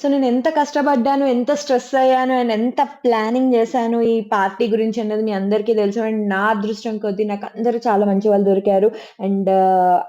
So నేనెంత కష్టపడ్డాను, ఎంత స్ట్రెస్ అయ్యాను అండ్ ఎంత ప్లానింగ్ జేశాను ఈ పార్టీ గురించి అన్నది మీ అందరికీ తెలుసు. అండ్ నా అదృష్టం కొద్దీ నాకందరూ చాలా మంచి వాళ్ళు దొరికారు. అండ్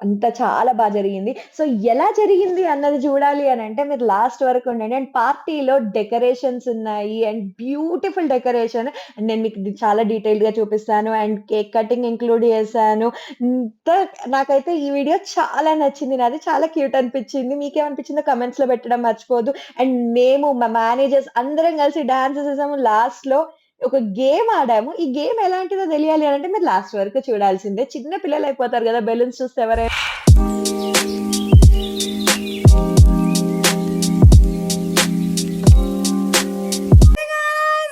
అంతా చాలా జరిగింది. సో ఎలా జరిగింది అన్నది చూడాలి అనంటే మీరు లాస్ట్ వరకు ఉండండి. అండ్ పార్టీలో డెకరేషన్స్ ఉన్నాయి. And beautiful decoration. అండ్ నేను మీకు ఇది చాలా డీటెయిల్డ్‌గా చూపిస్తాను. అండ్ కేక్ కటింగ్ ఇంక్లూడ్ చేశాను. ఇంత నాకైతే ఈ వీడియో చాలా నచ్చింది. నాది చాలా క్యూట్ అనిపిచ్చింది. మీకేమనిపించిందో కామెంట్స్‌లో పెట్టడం మర్చిపోవద్దు. అండ్ మేము మా మేనేజర్స్ అందరం కలిసి డాన్స్ చేసేసాము. లాస్ట్‌లో ఒక గేమ్ ఆడాము. ఈ గేమ్ ఎలాంటిదో తెలియాలి అనంటే మీరు లాస్ట్ వరకు చూడాల్సిందే. చిన్న పిల్లలయిపోతారు గదా! బెలూన్స్ చూస్తే ఎవరైనా.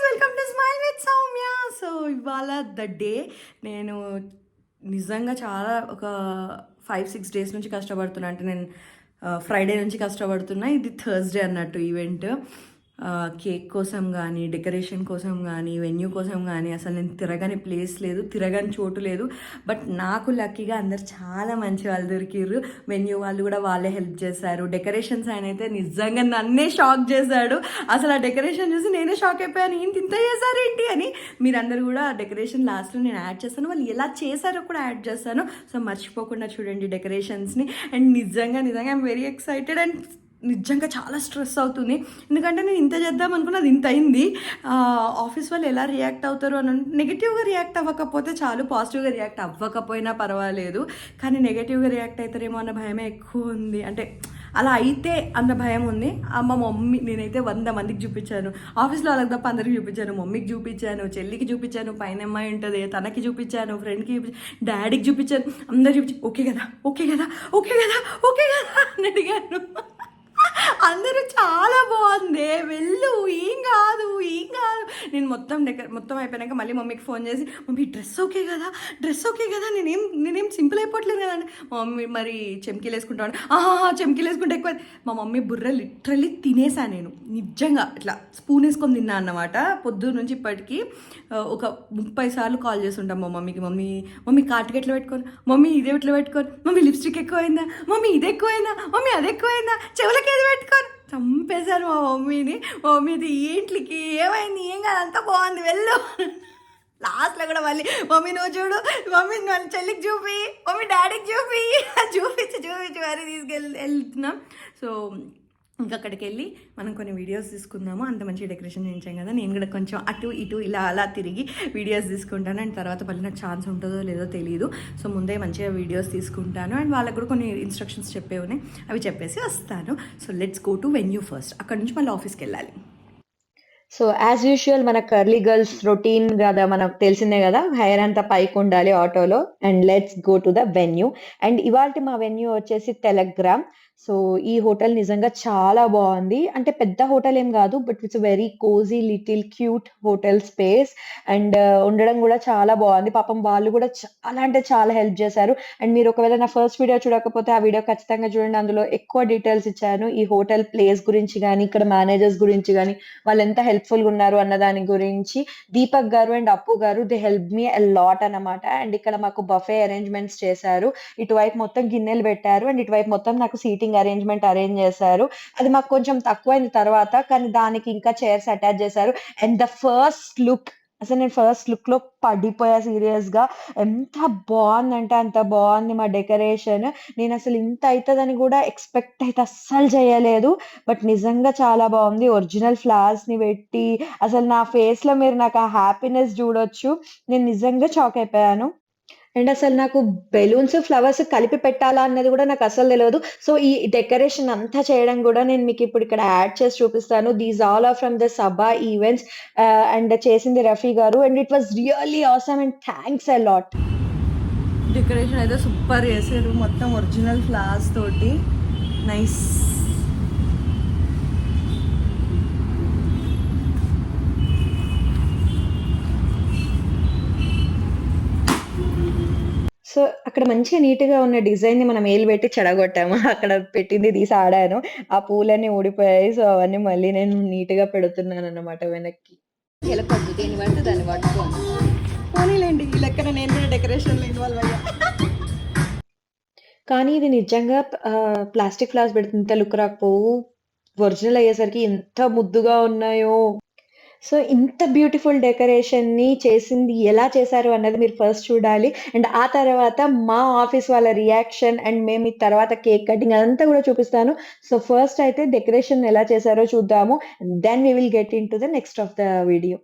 Welcome to smile with Soumya. So ఇవాళ ద డే నేను నిజంగా చాలా ఒక 5-6 డేస్ నుంచి కష్టపడుతున్నా. అంటే నేను ఫ్రైడే నుంచి కష్టపడుతున్నా. ఇది థర్స్డే అన్నట్టు ఈవెంట్. కేక్ కోసం కానీ, డెకరేషన్ కోసం కానీ, వెన్యూ కోసం కానీ అసలు నేను తిరగని ప్లేస్ లేదు, తిరగని చోటు లేదు. బట్ నాకు లక్కీగా అందరు చాలా మంచి వాళ్ళు దొరికిర్రు. వెన్యూ వాళ్ళు కూడా వాళ్ళే హెల్ప్ చేశారు. డెకరేషన్స్ ఆయన అయితే నిజంగా నన్నే షాక్ చేశాడు. అసలు ఆ డెకరేషన్ చూసి నేనే షాక్ అయిపోయాను, ఏంటి ఇంత చేశారు ఏంటి అని. మీరందరూ కూడా డెకరేషన్ లాస్ట్లో నేను యాడ్ చేస్తాను, వాళ్ళు ఎలా చేశారో కూడా యాడ్ చేస్తాను. సో మర్చిపోకుండా చూడండి డెకరేషన్స్ని. అండ్ నిజంగా ఐఎమ్ వెరీ ఎక్సైటెడ్. అండ్ నిజంగా చాలా స్ట్రెస్ అవుతుంది, ఎందుకంటే నేను ఇంత చేద్దాం అనుకున్నది ఇంత అయింది. ఆఫీస్ వాళ్ళు ఎలా రియాక్ట్ అవుతారు అని నెగిటివ్గా రియాక్ట్ అవ్వకపోతే చాలు, పాజిటివ్గా రియాక్ట్ అవ్వకపోయినా పర్వాలేదు. కానీ నెగిటివ్గా రియాక్ట్ అవుతారేమో అన్న భయమే ఎక్కువ ఉంది. అంటే అలా అయితే అన్న భయం ఉంది. మా మమ్మీ నేనైతే 100 మందికి చూపించాను, ఆఫీస్లో వాళ్ళకి తప్ప అందరికి చూపించాను. మమ్మీకి చూపించాను, చెల్లికి చూపించాను, పైన అమ్మాయి ఉంటుంది తనకి చూపించాను, ఫ్రెండ్కి డాడీకి చూపించాను, అందరు చూపించాను. ఓకే కదా ఓకే కదా ఓకే కదా ఓకే కదా అని అడిగాను. అందరూ చాలా బాగుంది, వెళ్ళు, ఏం కాదు ఏం కాదు. నేను మొత్తం అయిపోయాక మళ్ళీ మమ్మీకి ఫోన్ చేసి, మమ్మీ డ్రెస్ ఓకే కదా నేనేం సింపుల్ అయిపోవట్లేదు కదా. మా మమ్మీ మరి చెమ్కీలు వేసుకుంటాను, చెమ్కీలు వేసుకుంటే ఎక్కువ. మా మమ్మీ బుర్ర లిటరల్లీ తినేసాను నేను, నిజంగా ఇట్లా స్పూన్ వేసుకొని తిన్నా అన్నమాట. పొద్దున్న నుంచి ఇప్పటికీ ఒక 30 సార్లు కాల్ చేస్తుంటాం మా మమ్మీకి. మమ్మీ కాటుకి ఎట్లా పెట్టుకోను, మమ్మీ ఇదే ఎట్లా పెట్టుకోను, మమ్మీ లిప్స్టిక్ ఎక్కువైందా, మమ్మీ ఇది ఎక్కువైందా, మమ్మీ అది ఎక్కువైందా, చెవులకి ఏది పెట్టుకోను. చంపేశాను మా మమ్మీని. మా మమ్మీ ఇది ఏంట్లకి ఏమైంది, ఏం కాదు అంతా బాగుంది వెళ్ళు. లాస్ట్లో కూడా మళ్ళీ మమ్మీ నువ్వు చూడు, మమ్మీ వాళ్ళ చెల్లికి చూపి, మమ్మీ డాడీకి చూపించి మరీ వెళ్తున్నాం. సో ఇంకా అక్కడికి వెళ్ళి మనం కొన్ని వీడియోస్ తీసుకుందాము. అంత మంచి డెకరేషన్ చేయించాం కదా, నేను కూడా కొంచెం అటు ఇటు ఇలా అలా తిరిగి వీడియోస్ తీసుకుంటాను. అండ్ తర్వాత మళ్ళీ నాకు ఛాన్స్ ఉంటుందో లేదో తెలియదు. సో ముందే మంచిగా వీడియోస్ తీసుకుంటాను. అండ్ వాళ్ళకు కూడా కొన్ని ఇన్స్ట్రక్షన్స్ చెప్పేవి, అవి చెప్పేసి వస్తాను. So let's go to venue first. అక్కడ నుంచి మళ్ళీ ఆఫీస్కి వెళ్ళాలి. సో యాజ్ యూజువల్ మన కర్లీ గర్ల్స్ రొటీన్ కదా, మనకు తెలిసిందే కదా, హెయిర్ అంతా పైకి ఉండాలి ఆటోలో. And let's go to the venue. And ఇవాల్టి మా వెన్యూ వచ్చేసి టెలగ్రామ్. సో ఈ హోటల్ నిజంగా చాలా బాగుంది. అంటే పెద్ద హోటల్ ఏం కాదు, but it's very cosy little cute hotel space. And ఉండడం కూడా చాలా బాగుంది. పాపం వాళ్ళు కూడా చాలా అంటే చాలా హెల్ప్ చేశారు. అండ్ మీరు ఒకవేళ నా ఫస్ట్ వీడియో చూడకపోతే ఆ వీడియో ఖచ్చితంగా చూడండి, అందులో ఎక్కువ డీటెయిల్స్ ఇచ్చాను ఈ హోటల్ ప్లేస్ గురించి కానీ, ఇక్కడ మేనేజర్స్ గురించి కానీ, వాళ్ళు ఎంత హెల్ప్ఫుల్గా ఉన్నారు అన్న దాని గురించి. దీపక్ గారు అండ్ అప్పు గారు they help me a lot అన్నమాట. అండ్ ఇక్కడ మాకు బఫే అరేంజ్మెంట్స్ చేశారు. ఇటువైపు మొత్తం గిన్నెలు పెట్టారు అండ్ ఇటువైపు మొత్తం నాకు సీటింగ్ అరేంజ్ చేశారు. అది మాకు కొంచెం తక్కువైంది తర్వాత, కానీ దానికి ఇంకా చైర్స్ అటాచ్ చేశారు. అండ్ ద ఫస్ట్ లుక్, అసలు నేను ఫస్ట్ లుక్ లో పడిపోయా సీరియస్ గా. ఎంత బాగుందంటే అంత బాగుంది మా డెకరేషన్. నేను అసలు ఇంత అవుతుందని కూడా ఎక్స్పెక్ట్ అయితే అస్సలు చేయలేదు. బట్ నిజంగా చాలా బాగుంది. ఒరిజినల్ ఫ్లవర్స్ ని పెట్టి అసలు నా ఫేస్ లో మీరు నాకు ఆ హ్యాపీనెస్ చూడొచ్చు. నేను నిజంగా షాక్ అయిపోయాను. అండ్ అసలు నాకు బెలూన్స్, ఫ్లవర్స్ కలిపి పెట్టాలా అన్నది కూడా నాకు అసలు తెలియదు. సో ఈ డెకరేషన్ అంతా చేయడం కూడా నేను మీకు ఇప్పుడు ఇక్కడ యాడ్ చేసి చూపిస్తాను. These all are from the sabha events. And చేసింది Rafi garu. And it was really awesome and thanks a lot. Decoration అయితే సూపర్ చేసారు, మొత్తం ఒరిజినల్ ఫ్లవర్స్ తోటి. నైస్. సో అక్కడ మంచిగా నీట్‌గా ఉన్న డిజైన్‌ని మనం ఏలు పెట్టి చెడగొట్టాము. అక్కడ పెట్టింది తీసి ఆడాను. ఆ పూలన్నీ ఊడిపోయాయి. సో అవన్నీ మళ్ళీ నేను నీట్‌గా పెడుతున్నానన్నమాట వెనక్కి. ఎలకొద్దు, దేన్ని పడితే దాన్ని పట్టుకోను. పోనీలేండి, ఈ లెక్కన నేను కూడా డెకరేషన్లో ఇన్వాల్వ్ అయ్యా. కానీ ఇది నిజంగా ప్లాస్టిక్ ఫ్లవర్స్ పెడితే ఇంత లుక్ రాకపోవు. ఒరిజినల్ అయ్యేసరికి ఎంత ముద్దుగా ఉన్నాయో. సో, ఇంత బ్యూటిఫుల్ డెకరేషన్‌ని చేసింది ఎలా చేశారు అన్నది మీరు ఫస్ట్ చూడాలి. అండ్ ఆ తర్వాత మా ఆఫీస్ వాళ్ళ రియాక్షన్ అండ్ మేము ఈ తర్వాత కేక్ కటింగ్ అదంతా కూడా చూపిస్తాను. సో, ఫస్ట్ అయితే డెకరేషన్ ఎలా చేశారో చూద్దాము. Then we will get into the next of the video.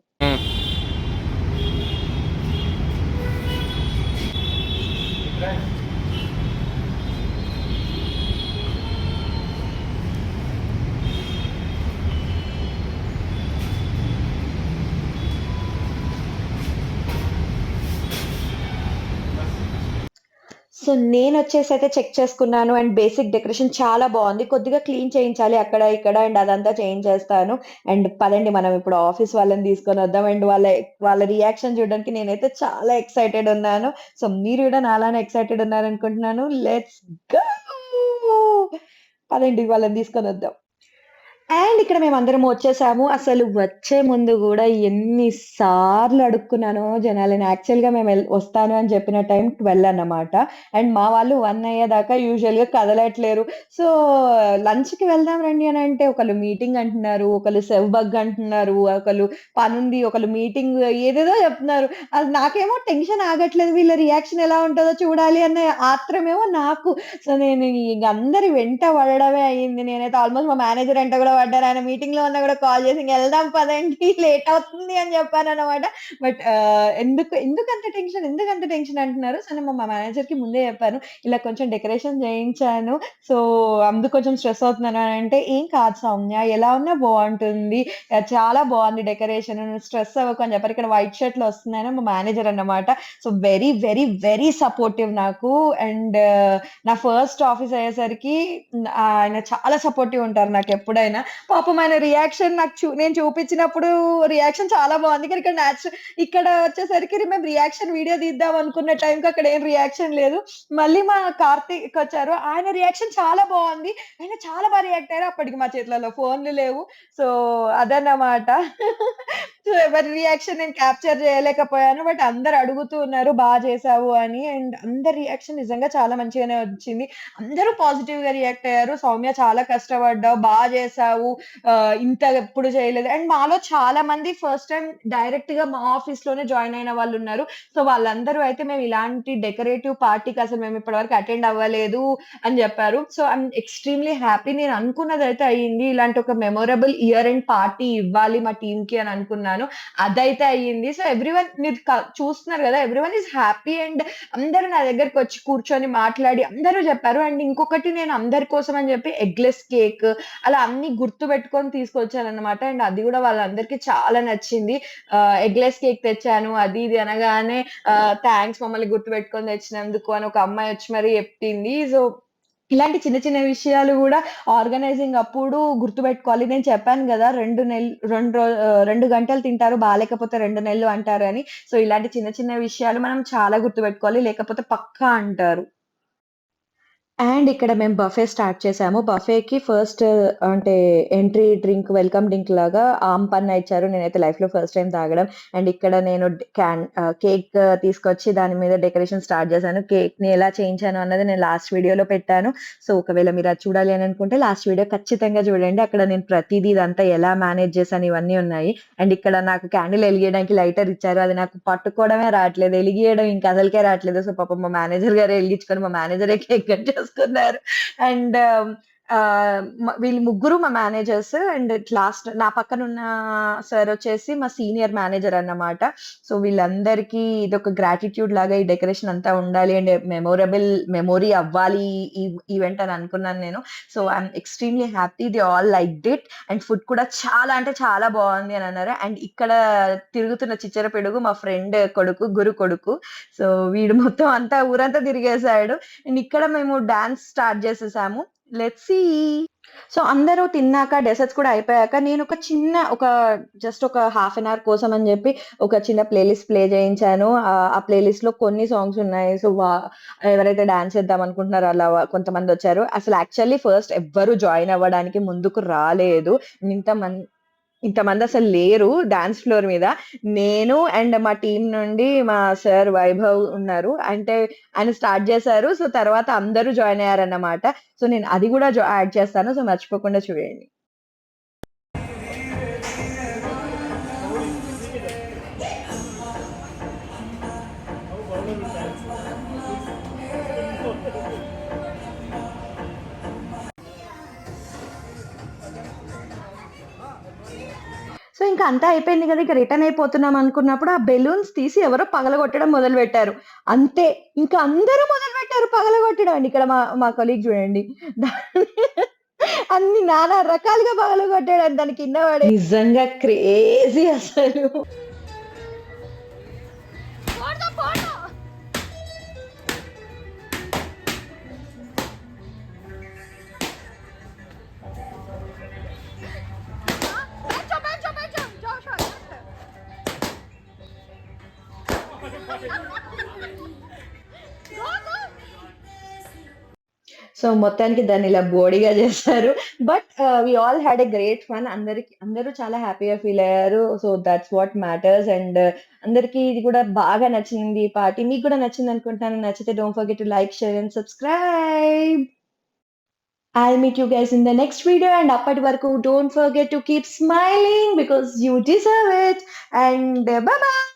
So, నేనొచ్చేసి అయితే చెక్ చేసుకున్నాను అండ్ బేసిక్ డెకరేషన్ చాలా బావుంది. కొద్దిగా క్లీన్ చేయించాలి అక్కడ, ఇక్కడ అండ్ అదంతా చేయించేస్తాను. అండ్ పదండి మనం ఇప్పుడు ఆఫీస్ వాళ్ళని తీసుకొనొద్దాం. అండ్ వాళ్ళ రియాక్షన్ చూడడానికి నేనైతే చాలా ఎక్సైటెడ్ ఉన్నాను. సో, మీరు కూడా నాలానే ఎక్సైటెడ్ ఉన్నారనుకుంటున్నాను. Let's go! పదండి వాళ్ళని తీసుకొనొద్దాం. అండ్ ఇక్కడ మేమందరం వచ్చేసాము. అసలు వచ్చే ముందు గూడా ఎన్ని సార్లు అడుక్కున్నానో జనాలని. యాక్చువల్‌గా వస్తాను అని చెప్పిన టైం 12 అన్నమాట. అండ్ మా వాళ్ళు 1 అయ్యేదాకా యూజువల్‌గా కదలట్లేరు. సో, లంచ్‌కి వెళ్దాం రండి అనంటే ఒకళ్ళు మీటింగ్ అంటున్నారు, ఒకళ్ళు సెవ్ బగ్ అంటున్నారు, ఒకళ్ళు పనుంది, ఒకళ్ళు మీటింగ్ ఏదేదో చెప్తున్నారు. అది నాకేమో టెన్షన్ ఆగట్లేదు. వీళ్ళ రియాక్షన్ ఎలా ఉంటదో చూడాలి అన్న ఆత్రమేమో నాకు. సో, నేను ఇంగ అందరి వెంట పడడమే అయింది. నేనైతే ఆల్‌మోస్ట్ మా మేనేజర్ వెంట గూడా పడ్డాను. ఆయన మీటింగ్‌లో ఉన్నా గూడా కాల్ చేసి "ఇంగెళ్దాం పదండి లేట్ అవుతుంది" అని చెప్పాననమాట. బట్ ఎందుకంత టెన్షన్ అంటున్నారు. సో, నేను మా మేనేజర్‌కి ముందే చెప్పాను. ఇలా కొంచెం డెకరేషన్ చేయించాను. సో, అందుకు కొంచెం స్ట్రెస్ అవుతున్నాను అనంటే, "ఏం కాదు సౌమ్య ఎలా ఉన్నా బావుంటుంది. చాలా బావుంది డెకరేషన్. నువ్వు స్ట్రెస్ అవ్వకు" అని చెప్పారు. ఇక్కడ వైట్ షర్ట్‌లో వస్తున్నాయన మా మేనేజర్ అన్నమాట. So, very, very, very supportive నాకు. అండ్ నా ఫస్ట్ ఆఫీస్ అయ్యేసరికి ఆయన చాలా సపోర్టివ్ ఉంటారు నాకెప్పుడైనా. పాపం ఆయన రియాక్షన్ నాకు నేను చూపించినప్పుడు రియాక్షన్ చాలా బావుంది. కానీ ఇక్కడ వచ్చేసరికి మేము రియాక్షన్ వీడియో తీద్దాం అనుకున్న టైంకి అక్కడ ఏం రియాక్షన్ లేదు. మళ్ళీ మా కార్తీక్ వచ్చారు. ఆయన రియాక్షన్ చాలా బావుంది. ఆయన చాలా బా రియాక్ట్ అయ్యారు. అప్పటికి మా చేతులలో ఫోన్‌లు లేవు. సో, అదన్నమాట. సో, ఎవరి రియాక్షన్ నేను క్యాప్చర్ చేయలేకపోయాను. బట్ అందరూ అడుగుతూ ఉన్నారు బా చేశావు అని. అండ్ అందరి రియాక్షన్ నిజంగా చాలా మంచిగానే వచ్చింది. అందరూ పాజిటివ్‌గా రియాక్ట్ అయ్యారు. "సౌమ్య చాలా కష్టపడ్డావు. బా చేశావు. ఇంత ఎప్పుడు చేయలేదు." అండ్ మాలో చాలా మంది ఫస్ట్ టైమ్ డైరెక్ట్‌గా మా ఆఫీస్‌లోనే జాయిన్ అయిన వాళ్ళున్నారు. సో, వాళ్ళందరూ అయితే మేము ఇలాంటి డెకరేటివ్ పార్టీకి అసలు మేము ఇప్పటివరకు అటెండ్ అవ్వలేదు అని చెప్పారు. So, I'm extremely happy. నేను అనుకున్నదైతే అయింది. ఇలాంటి ఒక మెమరబుల్ ఇయర్ ఎండ్ పార్టీ ఇవ్వాలి మా టీమ్‌కి అని అనుకున్నాను. అదైతే అయ్యింది. సో, ఎవ్రీవన్ మీరు చూస్తున్నారు గదా! ఎవ్రీవన్ ఈస్ హ్యాపీ అండ్ అందరూ నా దగ్గరకొచ్చి కూర్చొని మాట్లాడి అందరూ జెప్పారు. అండ్ ఇంకొకటి నేను అందరి కోసం అని జెప్పి ఎగ్‌లెస్ కేక్ అలా అన్నీ గుర్తుపెట్టుకొని తీసుకొచ్చానన్నమాట. అండ్ అది గూడా వాళ్ళందరికీ చాలా నచ్చింది. ఎగ్‌లెస్ కేక్ తెచ్చాను అది ఇది అనగానే థాంక్స్ మమ్మల్ని గుర్తుపెట్టుకొని తెచ్చినందుకు అని ఒక అమ్మాయి వచ్చి మరి చెప్పింది. సో, ఇలాంటి చిన్న చిన్న విషయాలు గూడా ఆర్గనైజింగ్ అప్పుడు గుర్తుపెట్టుకోవాలి. నేను చెప్పాను గదా! 2 గంటలు తింటారు బాలేకపోతే 2 నెలలు అంటారు అని. సో, ఇలాంటి చిన్న చిన్న విషయాలు మనం చాలా గుర్తుపెట్టుకోవాలి. లేకపోతే పక్కా అంటారు. అండ్ ఇక్కడ మేము బఫే స్టార్ట్ చేసాము. బఫేకి ఫస్ట్ అంటే ఎంట్రీ డ్రింక్, వెల్కమ్ డ్రింక్ లాగా ఆమ్‌పన్నా ఇచ్చారు. నేనైతే లైఫ్‌లో ఫస్ట్ టైమ్ తాగడం. అండ్ ఇక్కడ నేను కేక్ తీసుకొచ్చి దాని మీద డెకరేషన్ స్టార్ట్ చేశాను. కేక్‌ని ఎలా చేయించాను అన్నది నేను లాస్ట్ వీడియోలో పెట్టాను. సో, ఒకవేళ మీరు అది చూడాలి అని అనుకుంటే లాస్ట్ వీడియో ఖచ్చితంగా చూడండి. అక్కడ నేను ప్రతీదీ ఇదంతా ఎలా మేనేజ్ చేశాను ఇవన్నీ ఉన్నాయి. అండ్ ఇక్కడ నాకు క్యాండిల్ ఎలిగియడానికి లైటర్ ఇచ్చారు. అది నాకు పట్టుకోవడమే రాట్లేదు. ఎలిగియడం ఇంక అసలకే రాట్లేదు. సో, పాపం మా మేనేజర్ గారే ఎలిగించుకొని మా మేనేజరే కేక్ కట్ చేసుకున్నారు. అండ్ వీళ్ళు ముగ్గురు మా మేనేజర్స్. అండ్ లాస్ట్ నా పక్కనున్న సార్ వచ్చేసి మా సీనియర్ మేనేజర్ అన్నమాట. సో, వీళ్ళందరికీ ఇదొక గ్రాటిట్యూడ్ లాగా ఈ డెకరేషన్ అంతా ఉండాలి అండ్ మెమరీ అవ్వాలి ఈ ఈవెంట్ అని అనుకున్నాను నేను. So, I'm extremely happy. They all liked it. And food కూడా చాలా అంటే చాలా బావుంది అని అన్నారు. అండ్ ఇక్కడ తిరుగుతున్న చిచ్చర పిడుగు మా ఫ్రెండ్ కొడుకు, గురు కొడుకు. సో, వీడు మొత్తం అంతా ఊరంతా తిరిగేసాడు. అండ్ ఇక్కడ మేము డాన్స్ స్టార్ట్ చేసేసాము. Let's see. సో, అందరూ తిన్నాక డెసర్ట్స్ కూడా అయిపోయాక జస్ట్ ఒక హాఫ్ అన్ అవర్ కోసం అని జెప్పి ఒక చిన్న ప్లేలిస్ట్ ప్లే చేయించాను. ఆ ప్లేలిస్ట్‌లో కొన్ని సాంగ్స్ ఉన్నాయి. సో, ఎవరైతే డాన్స్ చేద్దాం అనుకుంటున్నారో అలా కొంతమందొచ్చారు. అసలు యాక్చువల్లీ ఫస్ట్ ఎవ్వరు జాయిన్ అవ్వడానికి ముందుకు రాలేదు. ఇంతమం ఇంతమందసలు లేరు డాన్స్ ఫ్లోర్ మీద. నేను అండ్ మా టీమ్ నుండి మా సార్ వైభవ్ ఉన్నారు. అంటే ఆయన స్టార్ట్ చేశారు. సో, తర్వాత అందరూ జాయిన్ అయ్యారన్నమాట. సో, నేను అది గూడా యాడ్ చేస్తాను. సో, మర్చిపోకుండా చూడండి. ఇంకా అంతా అయిపోయింది కదా, ఇక రిటర్న్ అయిపోతున్నాం అనుకున్నప్పుడు ఆ బెలూన్స్ తీసి ఎవరో పగలగొట్టడం మొదలుపెట్టారు. అంతే. ఇంకా అందరూ మొదలుపెట్టారు పగలగొట్టడం అండి. ఇక్కడ మా కొలీగ్ చూడండి. అన్ని నానా రకాలుగా పగలగొట్టాడండి దాని కింద పడి. నిజంగా క్రేజీ అసలు. సో మొత్తానికి దాన్ని ఇలా బోడిగా చేశారు. But we all had a great fun. అందరూ చాలా హ్యాపీగా ఫీల్ అయ్యారు. So that's what matters. And అందరికీ ఇది కూడా బాగా నచ్చింది ఈ పార్టీ. మీకు కూడా నచ్చింది అనుకుంటాను. నచ్చితే don't forget to like, share and subscribe. I'll meet you guys in the next video, and appati varaku don't forget to keep smiling because you deserve it, and bye bye.